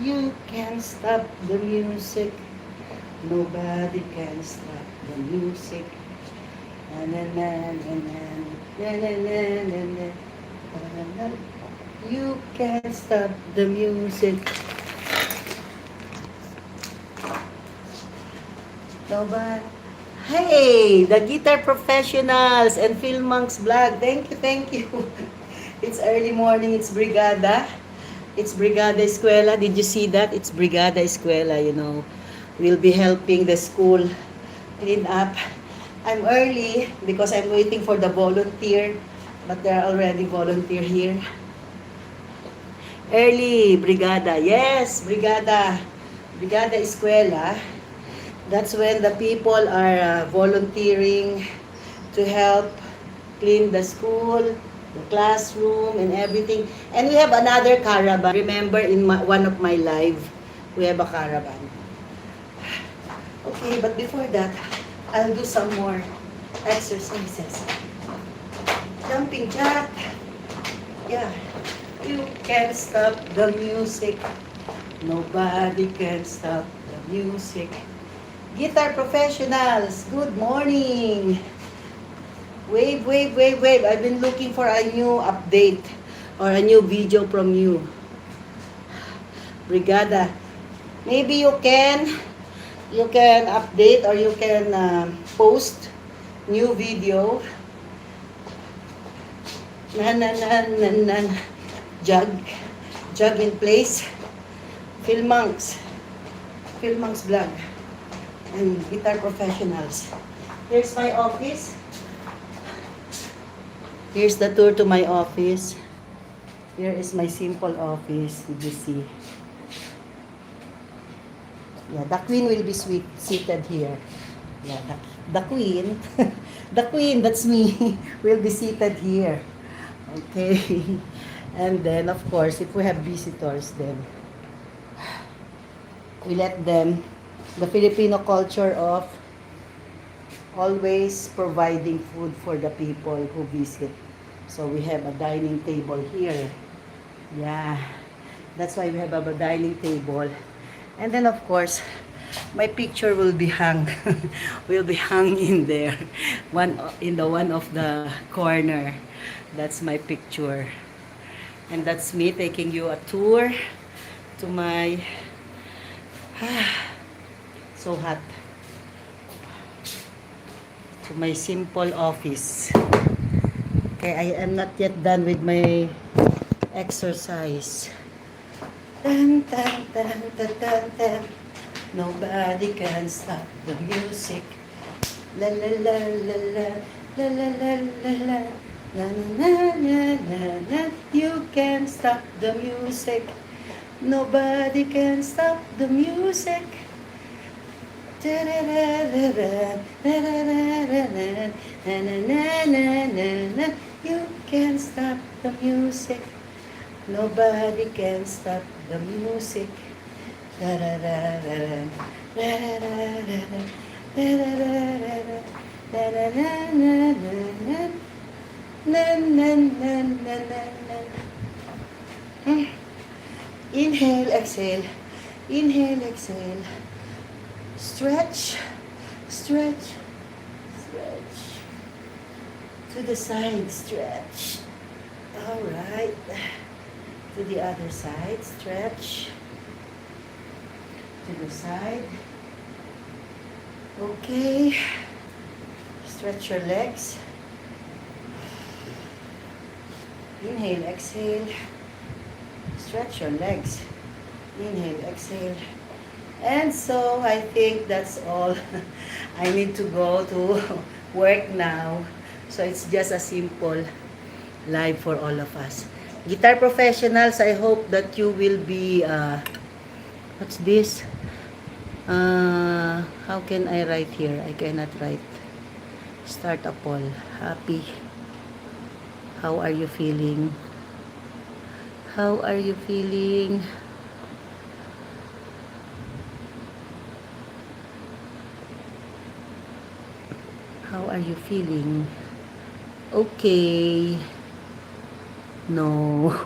You can't stop the music. Nobody can stop the music. Na na na na na na na na na na na na. You can't stop the music. Nobody. Hey, the guitar professionals and Film Monks vlog. Thank you, thank you. It's early morning. It's Brigada. It's Brigada Escuela. Did you see that? It's Brigada Escuela, you know. We'll be helping the school clean up. I'm early because I'm waiting for the volunteer, but there are already volunteer here. Early, Brigada. Yes, Brigada. Brigada Escuela. That's when the people are volunteering to help clean the school, the classroom, and everything. And we have another caravan. Remember, in one of my live, we have a caravan. Okay, but before that, I'll do some more exercises. Jumping jack. Yeah. You can't stop the music. Nobody can stop the music. Guitar professionals, good morning. Wave, wave, wave, wave. I've been looking for a new update or a new video from you. Brigada, maybe you can update or you can post new video. Na na na na na. Jug in place. Film Monks vlog. And guitar professionals. Here's my office. Here's the tour to my office. Here is my simple office. Did you see? Yeah, the queen will be seated here. Yeah, the queen. The queen, that's me, will be seated here. Okay. And then, of course, if we have visitors, then we let them. The Filipino culture of always providing food for the people who visit. So we have a dining table here. Yeah, that's why we have a dining table. And then of course, my picture will be hung. Will be hung in there. One of the corner. That's my picture. And that's me taking you a tour to my so hot. To my simple office. Okay, I am not yet done with my exercise. Tan, tan, tan, tan, tan, tan. Nobody can stop the music. La la la la la la la la la la. Na na na na na. You can't stop the music. Nobody can stop the music. You can't stop the music. Nobody can stop the music. Inhale, exhale. Inhale, exhale. Stretch, stretch, stretch. To the side, stretch. All right. To the other side, stretch. To the side. Okay. Stretch your legs. Inhale, exhale. Stretch your legs. Inhale, exhale. And so I think that's all. I need to go to work now. So it's just a simple live for all of us. Guitar professionals, I hope that you will be what's this? How can I write here? I cannot write. Start a poll. Happy. How are you feeling? How are you feeling? How are you feeling? Okay. No.